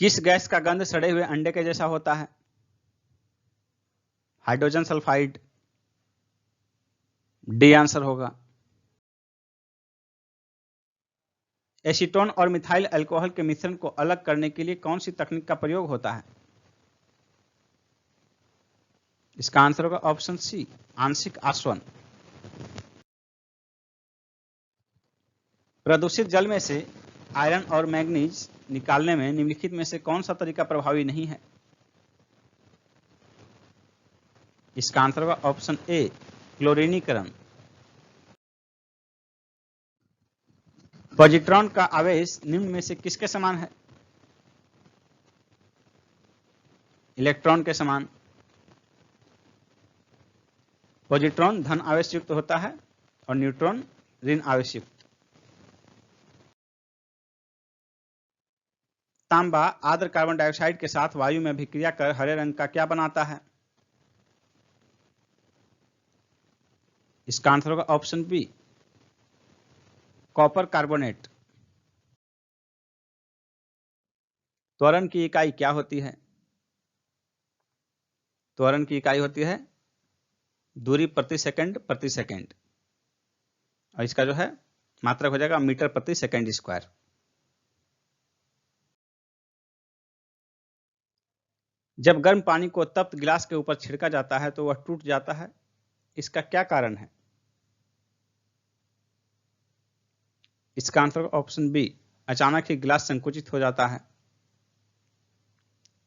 किस गैस का गंध सड़े हुए अंडे के जैसा होता है? Hydrogen sulphide. डी आंसर होगा। एसीटोन और मिथाइल अल्कोहल के मिश्रण को अलग करने के लिए कौन सी तकनीक का प्रयोग होता है? इसका आंसर होगा ऑप्शन सी, आंशिक आसवन। प्रदूषित जल में से आयरन और मैग्नीज निकालने में निम्नलिखित में से कौन सा तरीका प्रभावी नहीं है? इसका आंसर होगा ऑप्शन ए, क्लोरीनीकरण। पॉजिट्रॉन का आवेश निम्न में से किसके समान है? इलेक्ट्रॉन के समान। पॉजिट्रॉन धन आवेश युक्त होता है और न्यूट्रॉन ऋण आवेश युक्त। तांबा आर्द्र कार्बन डाइऑक्साइड के साथ वायु में अभिक्रिया कर हरे रंग का क्या बनाता है? इसका आंसर होगा ऑप्शन बी, कॉपर कार्बोनेट। त्वरण की इकाई क्या होती है? त्वरण की इकाई होती है दूरी प्रति सेकंड प्रति सेकंड, और इसका जो है मात्रक हो जाएगा मीटर प्रति सेकंड स्क्वायर। जब गर्म पानी को तप्त गिलास के ऊपर छिड़का जाता है तो वह टूट जाता है, इसका क्या कारण है? इसका आंसर ऑप्शन बी, अचानक ही गिलास संकुचित हो जाता है।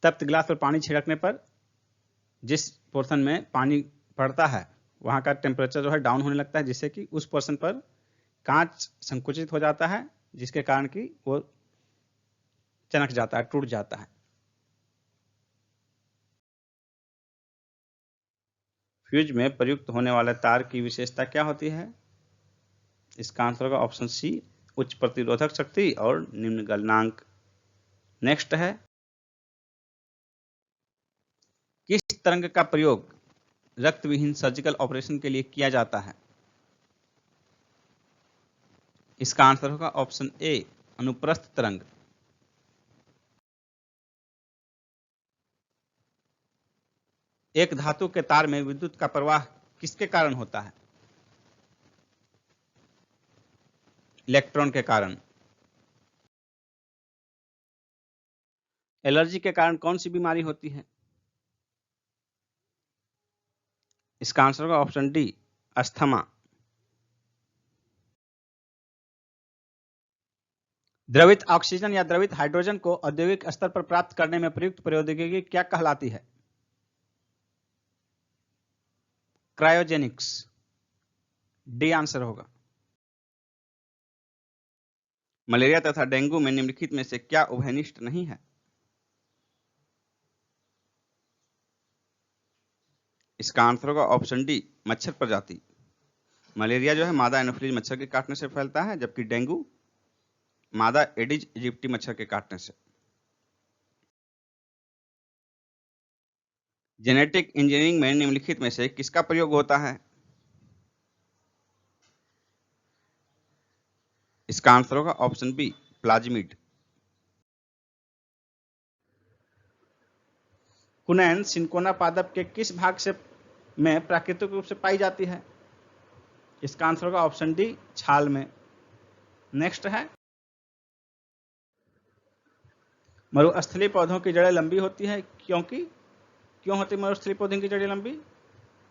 तप्त गिलास पर पानी छिड़कने पर जिस पोर्शन में पानी पड़ता है वहां का टेम्परेचर जो है डाउन होने लगता है, जिससे कि उस पोर्शन पर कांच संकुचित हो जाता है, जिसके कारण कि वो चनक जाता है, टूट जाता है। फ्यूज में प्रयुक्त होने वाले तार की विशेषता क्या होती है? इसका आंसर होगा ऑप्शन सी, उच्च प्रतिरोधक शक्ति और निम्न गलनांक। नेक्स्ट है, किस तरंग का प्रयोग रक्त विहीन सर्जिकल ऑपरेशन के लिए किया जाता है? इसका आंसर होगा ऑप्शन ए, अनुप्रस्थ तरंग। एक धातु के तार में विद्युत का प्रवाह किसके कारण होता है? इलेक्ट्रॉन के कारण। एलर्जी के कारण कौन सी बीमारी होती है? इसका आंसर होगा ऑप्शन डी, अस्थमा। द्रवित ऑक्सीजन या द्रवित हाइड्रोजन को औद्योगिक स्तर पर प्राप्त करने में प्रयुक्त प्रौद्योगिकी क्या कहलाती है? क्रायोजेनिक्स। डी आंसर होगा। मलेरिया तथा डेंगू में निम्नलिखित में से क्या उभयनिष्ठ नहीं है? इसका आंसर होगा ऑप्शन डी, मच्छर प्रजाति। मलेरिया जो है मादा एनोफिलीज मच्छर के काटने से फैलता है, जबकि डेंगू मादा एडिज इजिप्टी मच्छर के काटने से। जेनेटिक इंजीनियरिंग में निम्नलिखित में से किसका प्रयोग होता है? इसका आंसर होगा ऑप्शन बी, प्लाज्मिड। कुनैन सिंकोना पादप के किस भाग से में प्राकृतिक रूप से पाई जाती है? इसका आंसर होगा ऑप्शन डी, छाल में। नेक्स्ट है, मरुस्थलीय पौधों की जड़ें लंबी होती है क्यों होती मरुस्थलीय पौधों की जड़ें लंबी?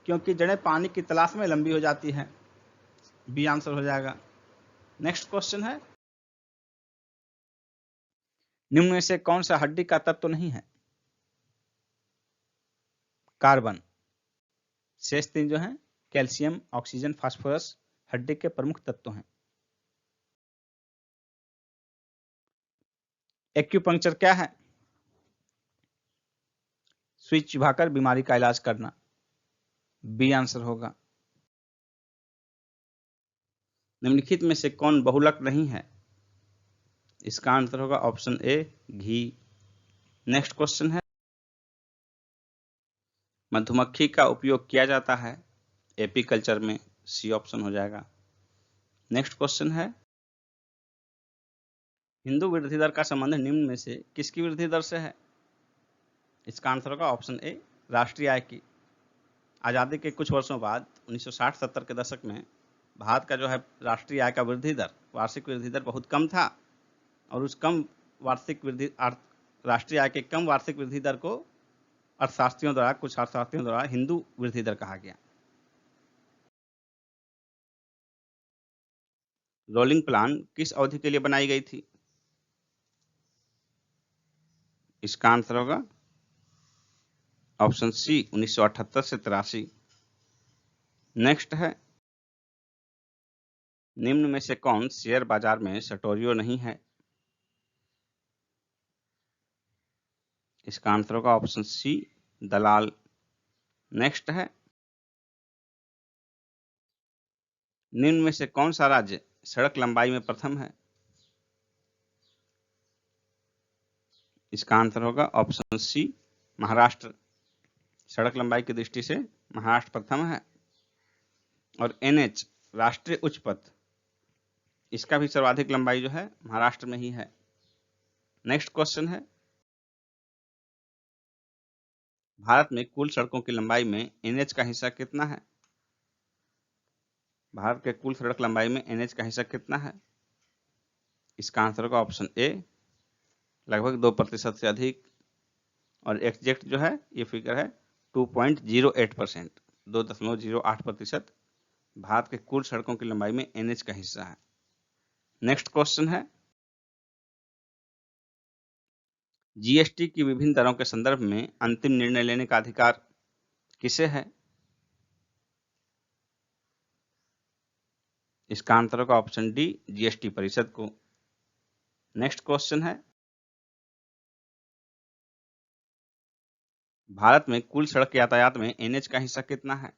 क्योंकि जड़ें पानी की तलाश में लंबी हो जाती है। बी आंसर हो जाएगा। नेक्स्ट क्वेश्चन है, निम्न में से कौन सा हड्डी का तत्व नहीं है? कार्बन। शेष तीन जो हैं कैल्शियम, ऑक्सीजन, फास्फोरस हड्डी के प्रमुख तत्व हैं। एक्यूपंक्चर क्या है? स्विच चुभाकर बीमारी का इलाज करना। बी आंसर होगा। निम्नलिखित में से कौन बहुलक नहीं है? इसका आंसर होगा ऑप्शन ए, घी। नेक्स्ट क्वेश्चन है, मधुमक्खी का उपयोग किया जाता है एपीकल्चर में। सी ऑप्शन हो जाएगा। नेक्स्ट क्वेश्चन है, हिंदू वृद्धि दर का संबंध निम्न में से किसकी वृद्धि दर से है? इसका आंसर होगा ऑप्शन ए, राष्ट्रीय आय की। आज़ादी के कुछ वर्षों बाद 1960-70 के दशक में भारत का जो है राष्ट्रीय आय का वृद्धि दर, वार्षिक वृद्धि दर बहुत कम था, और उस कम वार्षिक वृद्धि राष्ट्रीय आय के कम वार्षिक वृद्धि दर को कुछ अर्थशास्त्रियों द्वारा हिंदू वृद्धि दर कहा गया। रोलिंग प्लान किस अवधि के लिए बनाई गई थी? इसका आंसर होगा ऑप्शन सी, 1978 से 83। नेक्स्ट है, निम्न में से कौन शेयर बाजार में सटोरियो नहीं है? इसका आंसर होगा ऑप्शन सी, दलाल। नेक्स्ट है, निम्न में से कौन सा राज्य सड़क लंबाई में प्रथम है? इसका आंसर होगा ऑप्शन सी, महाराष्ट्र। सड़क लंबाई की दृष्टि से महाराष्ट्र प्रथम है। और एनएच, राष्ट्रीय उच्च पथ, इसका भी सर्वाधिक लंबाई जो है महाराष्ट्र में ही है। नेक्स्ट क्वेश्चन है, भारत में कुल सड़कों की लंबाई में एनएच का हिस्सा कितना है? भारत के कुल सड़क लंबाई में एनएच का हिस्सा कितना है? इसका आंसर होगा ऑप्शन ए, लगभग 2% से अधिक। और एग्जैक्ट जो है ये फिगर है 2.08%, 2.08% भारत के कुल सड़कों की लंबाई में एनएच का हिस्सा है। नेक्स्ट क्वेश्चन है, जीएसटी की विभिन्न दरों के संदर्भ में अंतिम निर्णय लेने का अधिकार किसे है? इसका आंसर होगा ऑप्शन डी, जीएसटी परिषद को। नेक्स्ट क्वेश्चन है, भारत में कुल सड़क यातायात में एनएच का हिस्सा कितना है?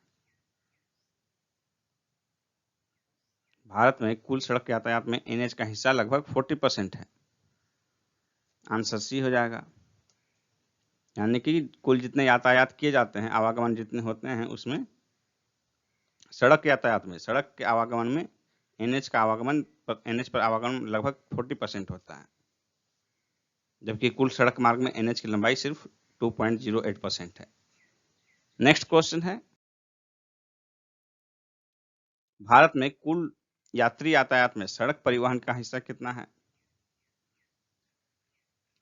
भारत में कुल सड़क यातायात में एनएच का हिस्सा लगभग 40% है। आंसर सी हो जाएगा। यानी कि कुल जितने यातायात किए जाते हैं, आवागमन जितने होते हैं, उसमें सड़क यातायात में, सड़क के आवागमन में एनएच पर आवागमन लगभग 40% होता है, जबकि कुल सड़क मार्ग में एनएच की लंबाई सिर्फ 2.08% है। नेक्स्ट क्वेश्चन है, भारत में कुल यात्री यातायात में सड़क परिवहन का हिस्सा कितना है?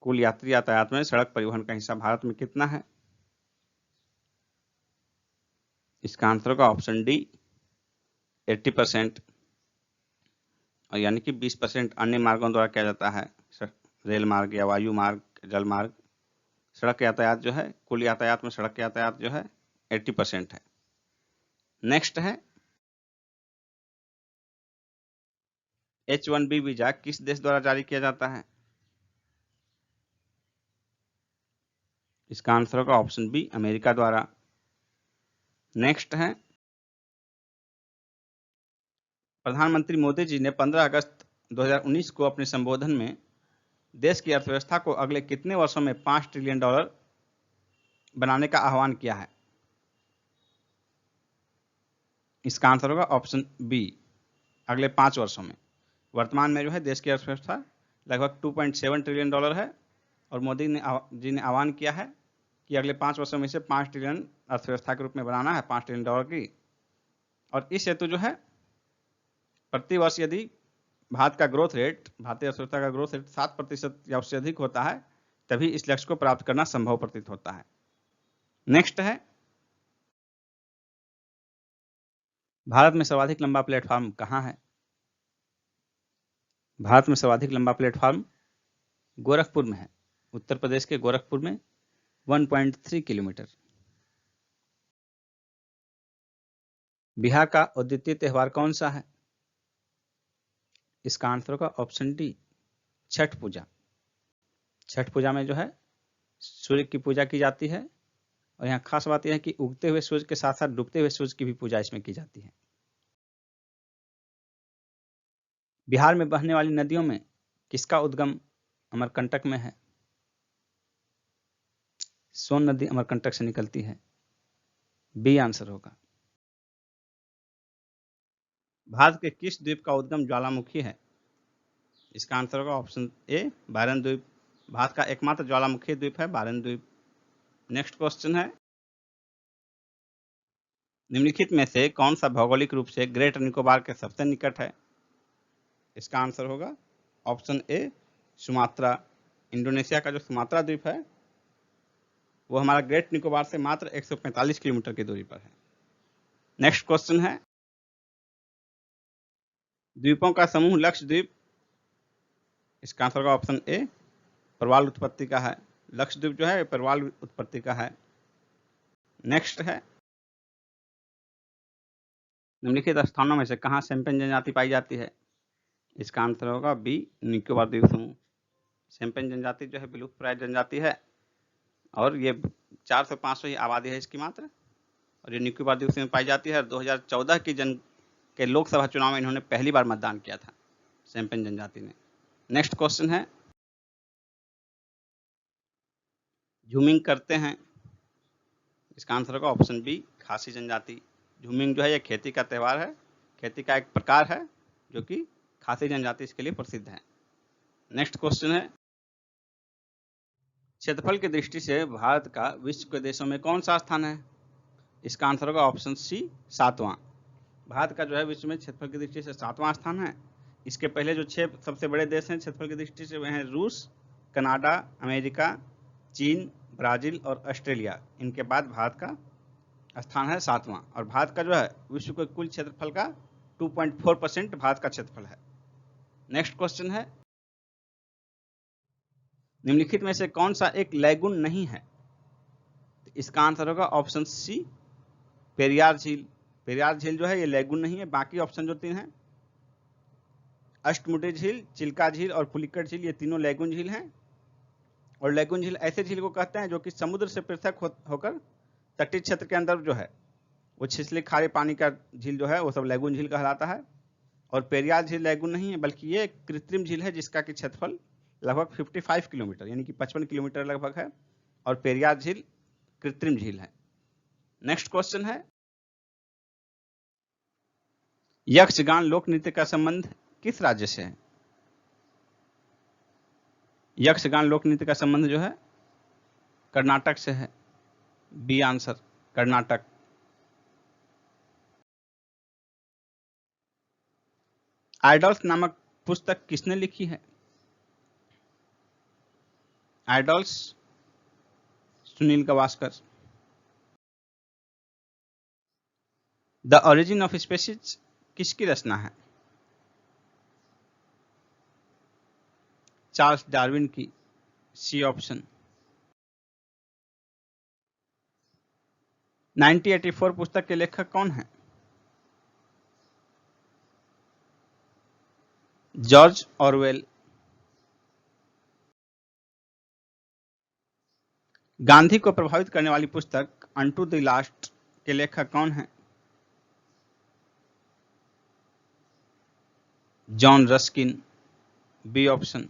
कुल यात्री यातायात में सड़क परिवहन का हिस्सा भारत में कितना है? इसका आंसर होगा ऑप्शन डी, 80%। और यानी कि 20% अन्य मार्गों द्वारा किया जाता है, रेल मार्ग या वायु मार्ग, जल मार्ग। सड़क यातायात जो है, कुल यातायात में सड़क यातायात जो है 80% है। नेक्स्ट है, H1B वीजा किस देश द्वारा जारी किया जाता है? इसका आंसर होगा ऑप्शन बी, अमेरिका द्वारा। नेक्स्ट है, प्रधानमंत्री मोदी जी ने 15 अगस्त 2019 को अपने संबोधन में देश की अर्थव्यवस्था को अगले कितने वर्षों में $5 ट्रिलियन बनाने का आह्वान किया है? इसका आंसर होगा ऑप्शन बी, अगले 5 वर्षों में। वर्तमान में जो है देश की अर्थव्यवस्था लगभग $2.7 ट्रिलियन है, और मोदी जी ने आह्वान किया है कि अगले 5 वर्षों में इसे 5 ट्रिलियन अर्थव्यवस्था के रूप में बनाना है, $5 ट्रिलियन की। और इस हेतु जो है प्रति वर्ष यदि भारतीय अर्थव्यवस्था का ग्रोथ रेट 7% या उससे अधिक होता है, तभी इस लक्ष्य को प्राप्त करना संभव प्रतीत होता है। नेक्स्ट है, भारत में सर्वाधिक लंबा प्लेटफॉर्म कहाँ है? भारत में सर्वाधिक लंबा प्लेटफॉर्म गोरखपुर में है, उत्तर प्रदेश के गोरखपुर में 1.3 किलोमीटर। बिहार का अद्वितीय त्योहार कौन सा है? इसका आंसर होगा ऑप्शन डी, छठ पूजा। छठ पूजा में जो है सूर्य की पूजा की जाती है, और यहाँ खास बात यह है कि उगते हुए सूर्य के साथ साथ डूबते हुए सूर्य की भी पूजा इसमें की जाती है। बिहार में बहने वाली नदियों में किसका उद्गम अमरकंटक में है? सोन नदी अमरकंटक से निकलती है, बी आंसर होगा। भारत के किस द्वीप का उद्गम ज्वालामुखी है? इसका आंसर होगा ऑप्शन ए बारन द्वीप। भारत का एकमात्र ज्वालामुखी द्वीप है बारन द्वीप। नेक्स्ट क्वेश्चन है, निम्नलिखित में से कौन सा भौगोलिक रूप से ग्रेट निकोबार के सबसे निकट है? इसका आंसर होगा ऑप्शन ए सुमात्रा। इंडोनेशिया का जो सुमात्रा द्वीप है वो हमारा ग्रेट निकोबार से मात्र 145 किलोमीटर की दूरी पर है। नेक्स्ट क्वेश्चन है, द्वीपों का समूह लक्षद्वीप। इसका आंसर होगा ऑप्शन ए प्रवाल उत्पत्ति का है। लक्षद्वीप जो है प्रवाल उत्पत्ति का है। नेक्स्ट है, निम्नलिखित स्थानों में से कहाँ शैम्पेन जनजाति पाई जाती है? इसका आंसर होगा बी निकोबार द्वीप समूह। शैम्पेन जनजाति जो है विलुप्तप्राय जनजाति है और ये 400-500 ही आबादी है इसकी मात्र, और ये निकोबार द्वीप में पाई जाती है। 2014 के लोकसभा चुनाव में इन्होंने पहली बार मतदान किया था शैम्पेन जनजाति ने। नेक्स्ट क्वेश्चन है, झूमिंग करते हैं। इसका आंसर होगा ऑप्शन बी खासी जनजाति। झूमिंग जो है ये खेती का त्यौहार है, खेती का एक प्रकार है जो कि खासी जनजाति इसके लिए प्रसिद्ध है। नेक्स्ट क्वेश्चन है, क्षेत्रफल की दृष्टि से भारत का विश्व के देशों में कौन सा स्थान है? इसका आंसर होगा ऑप्शन सी 7वां। भारत का जो है विश्व में क्षेत्रफल की दृष्टि से 7वां स्थान है। इसके पहले जो 6 सबसे बड़े देश हैं क्षेत्रफल की दृष्टि से वे हैं रूस, कनाडा, अमेरिका, चीन, ब्राजील और ऑस्ट्रेलिया। इनके बाद भारत का स्थान है 7वां, और भारत का जो है विश्व के कुल क्षेत्रफल का 2.4% भारत का क्षेत्रफल है। नेक्स्ट क्वेश्चन है, निम्नलिखित में से कौन सा एक लैगून नहीं है? इसका आंसर होगा ऑप्शन सी पेरियार झील। पेरियार झील जो है ये लैगून नहीं है। बाकी ऑप्शन जो 3 हैं अष्टमुडी झील, चिल्का झील और पुलिकट झील, ये तीनों लैगून झील हैं। और लैगून झील ऐसे झील को कहते हैं जो कि समुद्र से पृथक होकर तटीय क्षेत्र के अंदर जो है वो छिछले खारे पानी का झील जो है वो सब लैगून झील कहलाता है। और पेरियार झील लैगून नहीं है बल्कि ये एक कृत्रिम झील है जिसका कि क्षेत्रफल लगभग 55 किलोमीटर यानी कि 55 किलोमीटर लगभग है, और पेरियार झील कृत्रिम झील है। नेक्स्ट क्वेश्चन है, यक्षगान लोक नृत्य का संबंध किस राज्य से है? यक्षगान लोक नृत्य का संबंध जो है कर्नाटक से है। B answer Karnataka. आइडल्स नामक पुस्तक किसने लिखी है? Idols Sunil Gavaskar. The origin of species किसकी रचना है? चार्ल्स डार्विन की। C option. 1984 पुस्तक के लेखक कौन है? George Orwell. गांधी को प्रभावित करने वाली पुस्तक अनटू द लास्ट के लेखक कौन है? John Ruskin. B option.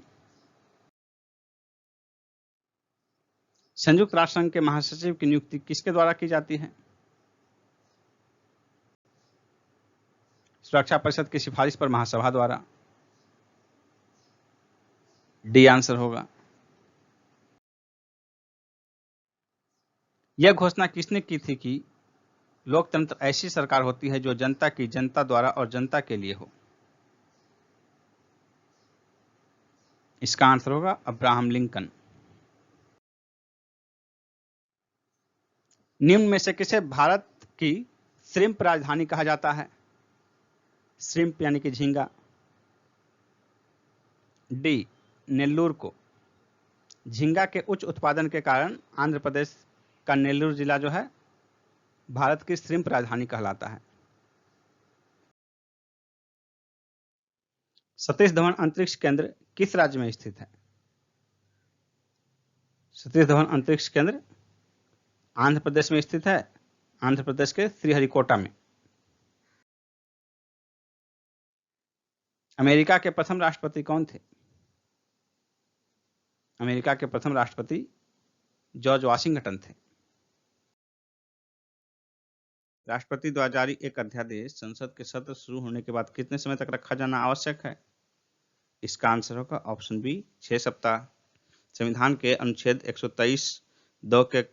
संयुक्त राष्ट्र संघ के महासचिव की नियुक्ति किसके द्वारा की जाती है? सुरक्षा परिषद की सिफारिश पर महासभा द्वारा। डी आंसर होगा। यह घोषणा किसने की थी कि लोकतंत्र ऐसी सरकार होती है जो जनता की, जनता द्वारा और जनता के लिए हो? इसका आंसर होगा अब्राहम लिंकन। निम्न में से किसे भारत की श्रिम्प राजधानी कहा जाता है? श्रिम्प यानी कि झींगा। डी नेल्लूर को। झींगा के उच्च उत्पादन के कारण आंध्र प्रदेश का नेल्लूर जिला जो है भारत की श्रिम्प राजधानी कहलाता है। सतीश धवन अंतरिक्ष केंद्र किस राज्य में स्थित है? सतीश धवन अंतरिक्ष केंद्र आंध्र प्रदेश में स्थित है, आंध्र प्रदेश के श्रीहरिकोटा में। अमेरिका के प्रथम राष्ट्रपति कौन थे? अमेरिका के प्रथम राष्ट्रपति जॉर्ज वाशिंगटन थे। राष्ट्रपति द्वारा जारी एक अध्यादेश संसद के सत्र शुरू होने के बाद कितने समय तक रखा जाना आवश्यक है? इसका आंसर होगा ऑप्शन बी 6 सप्ताह। संविधान के अनुच्छेद 123 दो के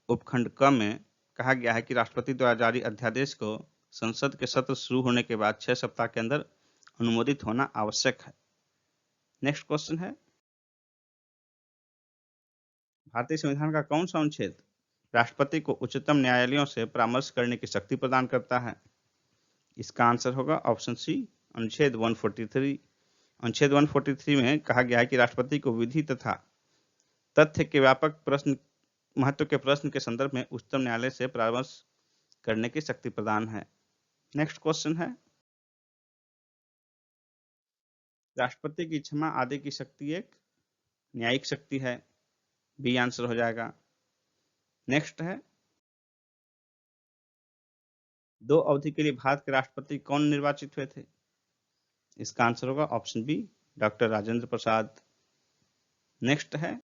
उपखंड क में कहा गया है कि राष्ट्रपति द्वारा जारी अध्यादेश को संसद के सत्र शुरू होने के बाद 6 सप्ताह के अंदर अनुमोदित होना आवश्यक है। नेक्स्ट क्वेश्चन है, भारतीय संविधान का कौन सा अनुच्छेद राष्ट्रपति को उच्चतम न्यायालयों से परामर्श करने की शक्ति प्रदान करता है? इसका आंसर होगा ऑप्शन सी अनुच्छेद 143। अनुच्छेद 143 में कहा गया है कि राष्ट्रपति को विधि तथा तथ्य के व्यापक महत्व के प्रश्न के संदर्भ में उच्चतम न्यायालय से परामर्श करने की शक्ति प्रदान है। नेक्स्ट क्वेश्चन है, राष्ट्रपति की क्षमा आदि की शक्ति एक न्यायिक शक्ति है। बी आंसर हो जाएगा। नेक्स्ट है, 2 अवधि के लिए भारत के राष्ट्रपति कौन निर्वाचित हुए थे? इसका आंसर होगा option B doctor Rajendra Prasad. Next है,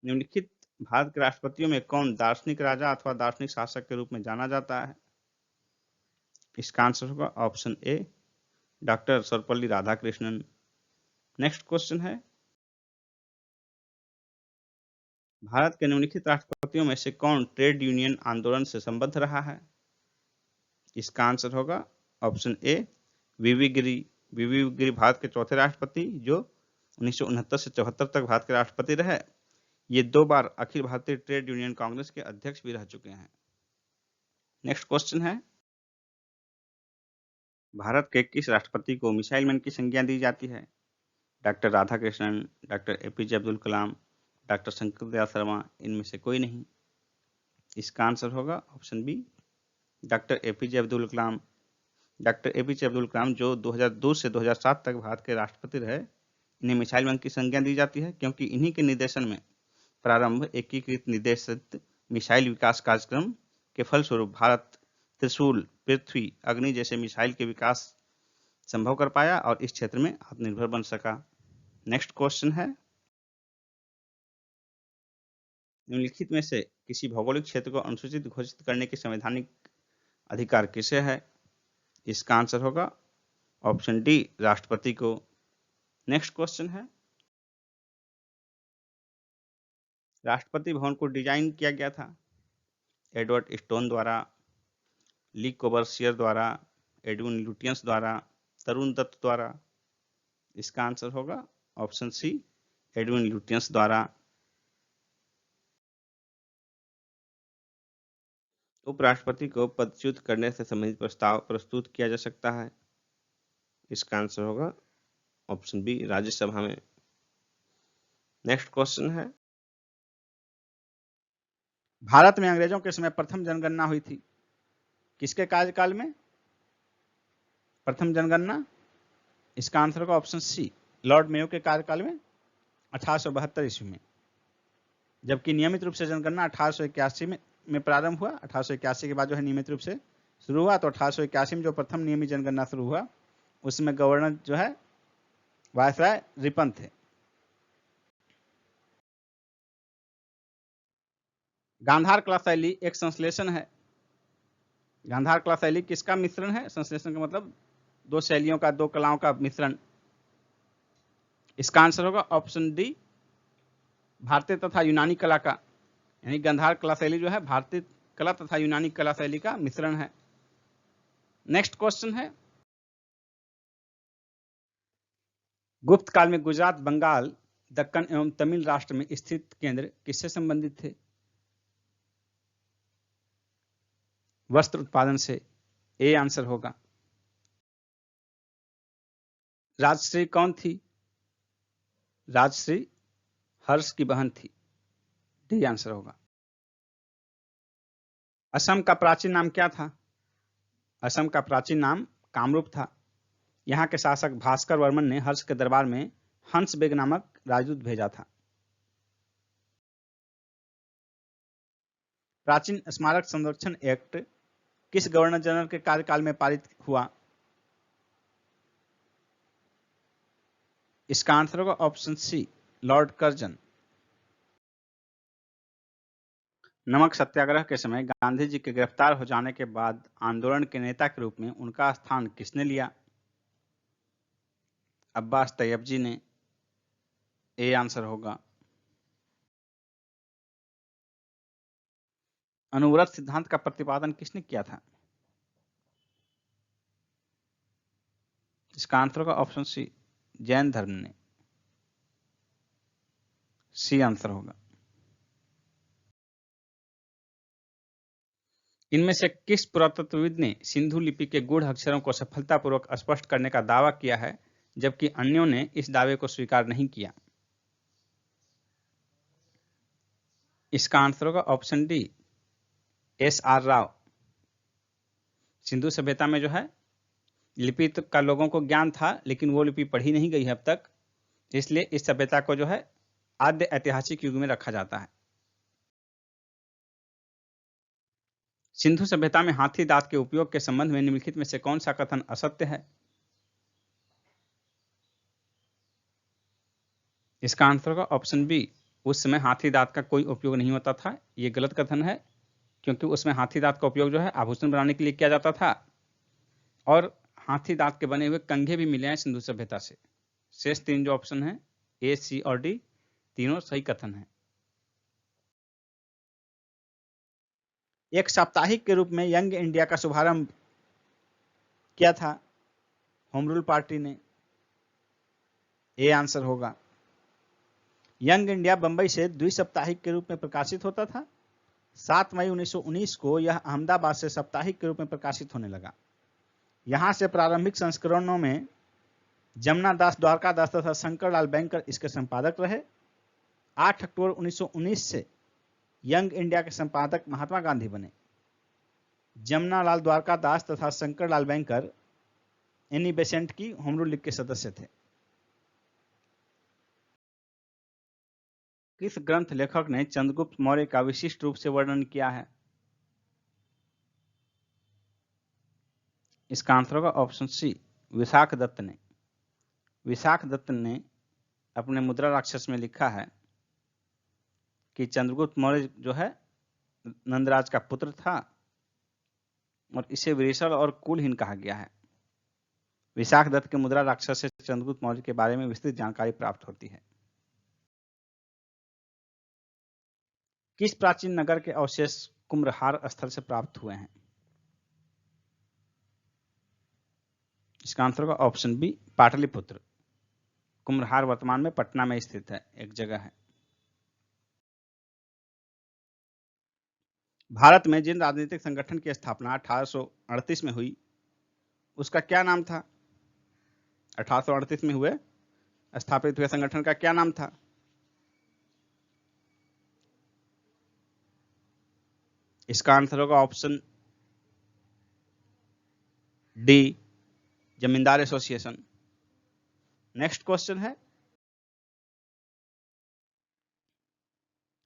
निम्नलिखित भारत के राष्ट्रपतियों में कौन दार्शनिक राजा अथवा दार्शनिक शासक के रूप में जाना जाता है? इसका आंसर होगा ऑप्शन ए doctor Sarvepalli Radhakrishnan. Next question है, भारत के निम्नलिखित राष्ट्रपतियों में से कौन ट्रेड यूनियन आंदोलन से संबद्ध रहा है? इसका आंसर होगा ऑप्शन ए वीवी गिरी। वीवी गिरी भारत के चौथे राष्ट्रपति जो 1969 से 74 तक भारत के राष्ट्रपति रहे। ये 2 बार अखिल भारतीय ट्रेड यूनियन कांग्रेस के अध्यक्ष भी रह चुके हैं। नेक्स्ट क्वेश्चन है, भारत के किस राष्ट्रपति को मिसाइल मैन की संज्ञा दी जाती है? Doctor Radhakrishnan, doctor APJ Abdul Kalam, doctor Shankar Dayal Sharma, इनमें से कोई नहीं। इसका आंसर होगा option B doctor APJ Abdul Kalam. Doctor APJ Abdul Kalam जो 2002 से 2007 तक भारत के राष्ट्रपति रहे, इन्हें मिसाइल मैन की संज्ञा दी जाती है क्योंकि इन्हीं के निर्देशन में प्रारंभ एकीकृत निर्देशित मिसाइल विकास कार्यक्रम के फलस्वरूप भारत त्रिशूल, पृथ्वी, अग्नि जैसे मिसाइल के विकास संभव कर पाया और इस क्षेत्र में आत्मनिर्भर बन सका। नेक्स्ट क्वेश्चन है, निम्नलिखित में से किसी भौगोलिक क्षेत्र को अनुसूचित घोषित करने की संवैधानिक अधिकार किसे है? इसका आंसर होगा ऑप्शन डी राष्ट्रपति को। नेक्स्ट क्वेश्चन है, राष्ट्रपति भवन को डिजाइन किया गया था एडवर्ड स्टोन द्वारा, ली कोबर्सियर द्वारा, एडविन लुटियंस द्वारा, तरुण दत्त द्वारा। इसका आंसर होगा ऑप्शन सी एडविन लुटियंस द्वारा। उपराष्ट्रपति को पदच्युत करने से संबंधित प्रस्ताव प्रस्तुत किया जा सकता है। इसका आंसर होगा ऑप्शन बी राज्यसभा में। नेक्स्ट क्वेश्चन है, भारत में अंग्रेजों के समय प्रथम जनगणना हुई थी, किसके कार्यकाल में प्रथम जनगणना? इसका आंसर होगा ऑप्शन सी लॉर्ड मेयो के कार्यकाल में 1872 ईस्वी में, जबकि नियमित रूप से जनगणना 1881 में प्रारंभ हुआ। 1881 के बाद जो है नियमित रूप से शुरू हुआ, तो 1881 में जो प्रथम नियमित जनगणना शुरू हुआ उसमें गवर्नर जो है वायसराय रिपन थे। गांधार कला शैली एक संश्लेषण है। गांधार कला शैली किसका मिश्रण है? संश्लेषण का मतलब 2 शैलियों का, 2 कलाओं का मिश्रण। इसका आंसर होगा ऑप्शन डी भारतीय तथा यूनानी कला का, यानी गांधार कला शैली जो है भारतीय कला तथा यूनानी कला शैली का मिश्रण है। नेक्स्ट क्वेश्चन है, गुप्त काल में गुजरात, बंगाल, दक्कन एवं तमिल राष्ट्र में स्थित केंद्र किससे संबंधित थे? वस्त्र उत्पादन से। ए आंसर होगा। राजश्री कौन थी? राजश्री हर्ष की बहन थी। डी आंसर होगा। असम का प्राचीन नाम क्या था? असम का प्राचीन नाम कामरूप था। यहाँ के शासक भास्कर वर्मन ने हर्ष के दरबार में हंस बेग नामक राजदूत भेजा था। प्राचीन स्मारक संरक्षण एक्ट किस गवर्नर जनरल के कार्यकाल में पारित हुआ? इसका आंसर होगा ऑप्शन सी लॉर्ड कर्जन। नमक सत्याग्रह के समय गांधी जी के गिरफ्तार हो जाने के बाद आंदोलन के नेता के रूप में उनका स्थान किसने लिया? अब्बास तैयबजी ने। ए आंसर होगा। अनुव्रत सिद्धांत का प्रतिपादन किसने किया था? इसका आंसर होगा ऑप्शन सी, जैन धर्म ने। सी आंसर होगा। इनमें से किस पुरातत्वविद ने सिंधु लिपि के गूढ़ अक्षरों को सफलतापूर्वक स्पष्ट करने का दावा किया है, जबकि अन्यों ने इस दावे को स्वीकार नहीं किया? इसका आंसर होगा option D, S R Rao. Sindhu सभ्यता में जो है लिपि का लोगों को ज्ञान था, लेकिन वो लिपि पढ़ी नहीं गई है अब तक, इसलिए इस सभ्यता को जो है आद्य ऐतिहासिक युग में रखा जाता है। सिंधु सभ्यता में हाथी दांत के उपयोग के संबंध में निम्नलिखित में से कौन सा कथन असत्य है? इसका आंसर होगा ऑप्शन बी, उस समय हाथी दांत का कोई उपयोग नहीं होता था। यह गलत कथन है, क्योंकि उसमें हाथी दांत का उपयोग जो है आभूषण बनाने के लिए किया जाता था, और हाथी दांत के बने हुए कंघे भी मिले हैं सिंधु सभ्यता से। शेष तीन जो ऑप्शन है, ए, सी और डी, तीनों सही कथन है। एक साप्ताहिक के रूप में यंग इंडिया का शुभारंभ किया था होम रूल पार्टी ने। ए आंसर होगा। यंग इंडिया बंबई से द्विसाप्ताहिक के रूप में प्रकाशित होता था। 7 मई 1919 को यह अहमदाबाद से साप्ताहिक के रूप में प्रकाशित होने लगा। यहां से प्रारंभिक संस्करणों में जमुना दास, द्वारका दास तथा शंकर लाल बैंकर इसके संपादक रहे। 8 अक्टूबर 1919 से यंग इंडिया के संपादक महात्मा गांधी बने। जमुना लाल, द्वारका दास तथा Shankar Lal banker Annie Besant की होम रूल लीग के सदस्य थे। किस ग्रंथ लेखक ने चंद्रगुप्त मौर्य का विशिष्ट रूप से वर्णन किया है? इसका आंसर होगा ऑप्शन सी, विशाख दत्त ने। विशाख दत्त ने अपने मुद्रा राक्षस में लिखा है कि चंद्रगुप्त मौर्य जो है नंदराज का पुत्र था और इसे विरेचल और कुलहीन कहा गया है। विशाख दत्त के मुद्रा राक्षस से चंद्रगुप्त मौर्य के बारे में विस्तृत जानकारी प्राप्त होती है। किस प्राचीन नगर के अवशेष कुम्भहार स्थल से प्राप्त हुए हैं? इसका आंसर होगा ऑप्शन बी, पाटलिपुत्र। कुम्भहार वर्तमान में पटना में स्थित है, एक जगह है। भारत में जिन राजनीतिक संगठन की स्थापना 1838 में हुई, उसका क्या नाम था? 1838 में हुए स्थापित हुए संगठन का क्या नाम था? इसका आंसर होगा ऑप्शन डी, जमींदार एसोसिएशन। नेक्स्ट क्वेश्चन है,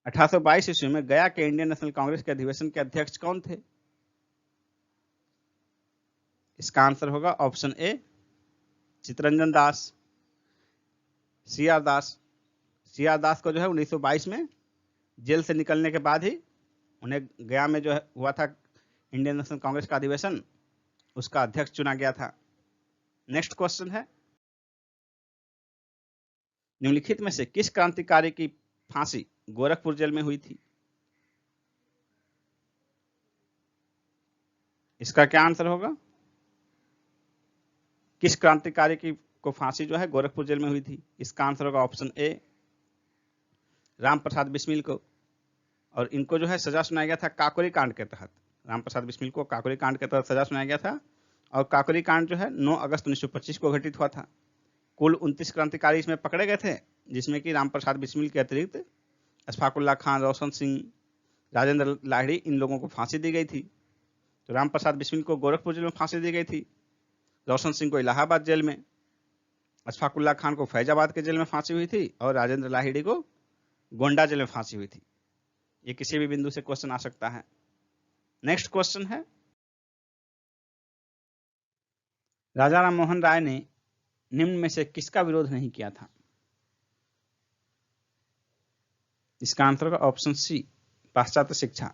1822 ईस्वी में गया के इंडियन नेशनल कांग्रेस के अधिवेशन के अध्यक्ष कौन थे? इसका आंसर होगा option A, Chittaranjan Das. C R Das. C R Das को जो है 1922 में जेल से निकलने के बाद ही उन्हें गया में जो है हुआ था इंडियन नेशनल कांग्रेस का अधिवेशन, उसका अध्यक्ष चुना गया था। नेक्स्ट क्वेश्चन है, निम्नलिखित में से किस क्रांतिकारी की फांसी गोरखपुर जेल में हुई थी? इसका क्या आंसर होगा? किस क्रांतिकारी की को फांसी जो है गोरखपुर जेल में हुई थी? इसका आंसर होगा ऑप्शन ए, राम प्रसाद बिस्मिल को। और इनको जो है सजा सुनाया गया था काकोरी कांड के तहत। राम प्रसाद बिस्मिल को काकोरी कांड के तहत सजा सुनाया गया था, और काकोरी कांड जो है 9 अगस्त 1925 को घटित हुआ था। कुल 29 क्रांतिकारी इसमें पकड़े गए थे, जिसमें कि राम प्रसाद बिस्मिल के अतिरिक्त अशफाकुल्ला खान, रोशन सिंह, राजेंद्र लाहिड़ी, इन लोगों को फांसी दी गई थी। तो राम प्रसाद बिस्मिल को गोरखपुर जेल में फांसी दी गई थी, रोशन सिंह को इलाहाबाद जेल में, अशफाकुल्ला खान को फैजाबाद के जेल में फांसी हुई थी, और राजेंद्र लाहिड़ी को गोंडा जेल में फांसी हुई थी। ये किसी भी बिंदु से क्वेश्चन आ सकता है। नेक्स्ट क्वेश्चन है, राजा राम मोहन राय ने निम्न में से किसका विरोध नहीं किया था? इसका आंसर होगा ऑप्शन सी, पाश्चात्य शिक्षा।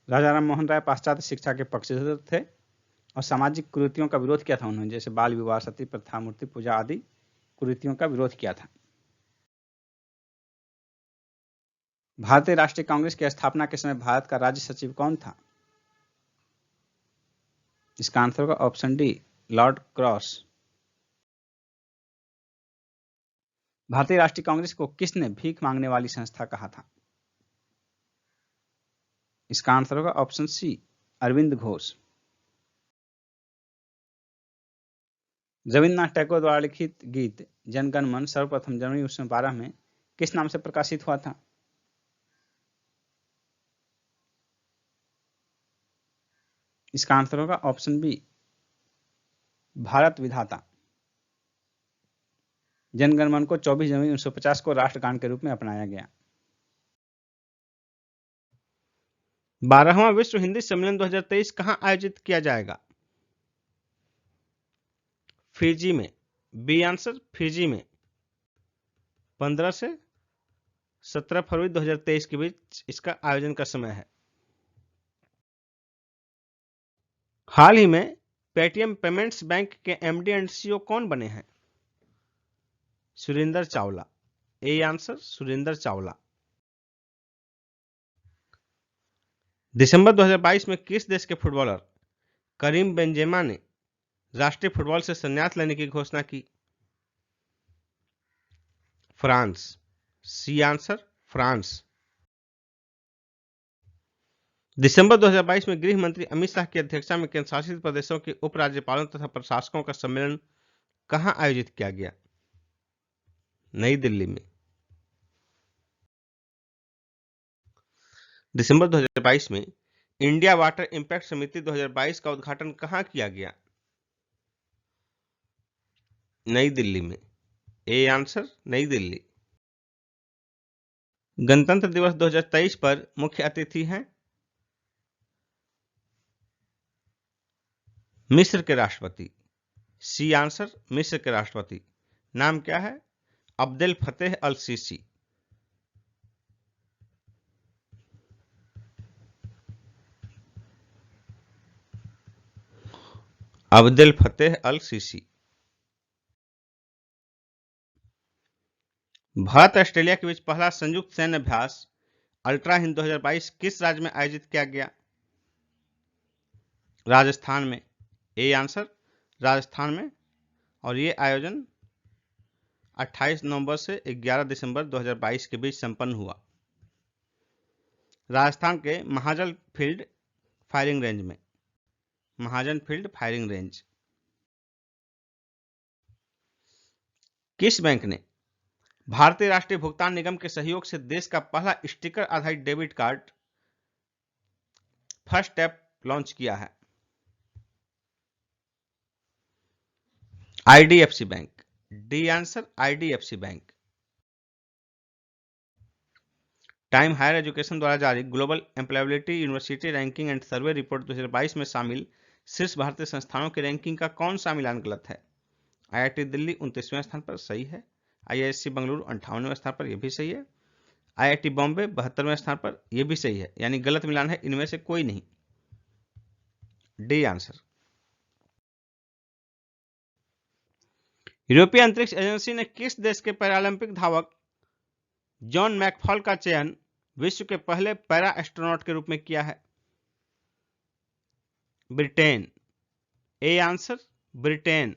राजा राम मोहन राय पाश्चात्य शिक्षा के पक्षधर थे और सामाजिक कुरीतियों का विरोध किया था उन्होंने, जैसे बाल विवाह, सती प्रथा, मूर्ति पूजा आदि कुरीतियों का विरोध किया था। भारतीय राष्ट्रीय कांग्रेस की स्थापना के समय भारत का राज्य सचिव कौन था? इसका आंसर होगा ऑप्शन डी, लॉर्ड क्रॉस। भारतीय राष्ट्रीय कांग्रेस को किसने भीख मांगने वाली संस्था कहा था? इसका आंसर होगा ऑप्शन सी, अरविंद घोष। रविन्द्रनाथ टैगोर द्वारा लिखित गीत जन गण मन सर्वप्रथम जनवरी 1912 में किस नाम से प्रकाशित हुआ था? इसका आंसर होगा ऑप्शन बी, भारत विधाता। जन गण मन को 24 जनवरी 1950 को राष्ट्रगान के रूप में अपनाया गया। 12वां विश्व हिंदी सम्मेलन 2023 कहां आयोजित किया जाएगा? फिजी में। बी आंसर, फिजी में। 15 से 17 फरवरी 2023 के बीच इसका आयोजन का समय है। हाल ही में पेटीएम पेमेंट्स बैंक के एमडी एंड सीईओ कौन बने हैं? सुरेंद्र चावला। A answer, Surendra Chawla. दिसंबर 2022 में किस देश के फुटबॉलर करीम बेंजेमा ने राष्ट्रीय फुटबॉल से संन्यास लेने की घोषणा की? फ्रांस। C answer, France. दिसंबर 2022 में गृह मंत्री अमित शाह की अध्यक्षता में केंद्र शासित प्रदेशों के उपराज्यपालों तथा प्रशासकों का सम्मेलन कहां आयोजित किया गया? नई दिल्ली में। दिसंबर 2022 में इंडिया वाटर इंपैक्ट समिति 2022 का उद्घाटन कहां किया गया? नई दिल्ली में। ए आंसर, नई दिल्ली। गणतंत्र दिवस 2023 पर मुख्य अतिथि हैं मिस्र के राष्ट्रपति। सी आंसर, मिस्र के राष्ट्रपति। नाम क्या है? अब्देल फतेह अल सीसी। अब्देल फतेह अल सीसी। भारत ऑस्ट्रेलिया के बीच पहला संयुक्त सैन्य अभ्यास अल्ट्रा हिंद 2022 किस राज्य में आयोजित किया गया? राजस्थान में। ए आंसर, राजस्थान में। और ये आयोजन 28 नवंबर से 11 दिसंबर 2022 के बीच संपन्न हुआ। राजस्थान के महाजन फील्ड फायरिंग रेंज में। महाजन फील्ड फायरिंग रेंज। किस बैंक ने भारतीय राष्ट्रीय भुगतान निगम के सहयोग से देश का पहला स्टिकर आधारित debit card first tap launch किया है? IDFC bank. D answer, IDFC bank. Time higher education द्वारा जारी global employability university ranking and survey report 2022 में शामिल शीर्ष भारतीय संस्थानों की रैंकिंग का कौन सा मिलान गलत है? आईआईटी दिल्ली 29वें स्थान पर, सही है। आईआईएससी बेंगलुरु 58वें स्थान पर, यह भी सही है। आईआईटी बॉम्बे 72वें स्थान पर, यह भी सही है। यानी गलत मिलान है इनमें से कोई नहीं। D answer. यूरोपीय अंतरिक्ष एजेंसी ने किस देश के पैरालंपिक धावक जॉन मैकफॉल का चयन विश्व के पहले पैरा एस्ट्रोनॉट के रूप में किया है? ब्रिटेन। A answer, Britain.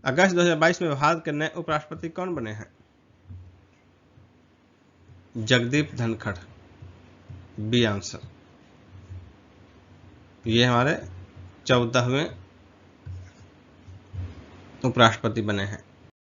अगस्त 2022 में भारत के नए उपराष्ट्रपति कौन बने हैं? Jagdeep Dhankhar, B answer. ये हमारे 14वें उपराष्ट्रपति बने हैं।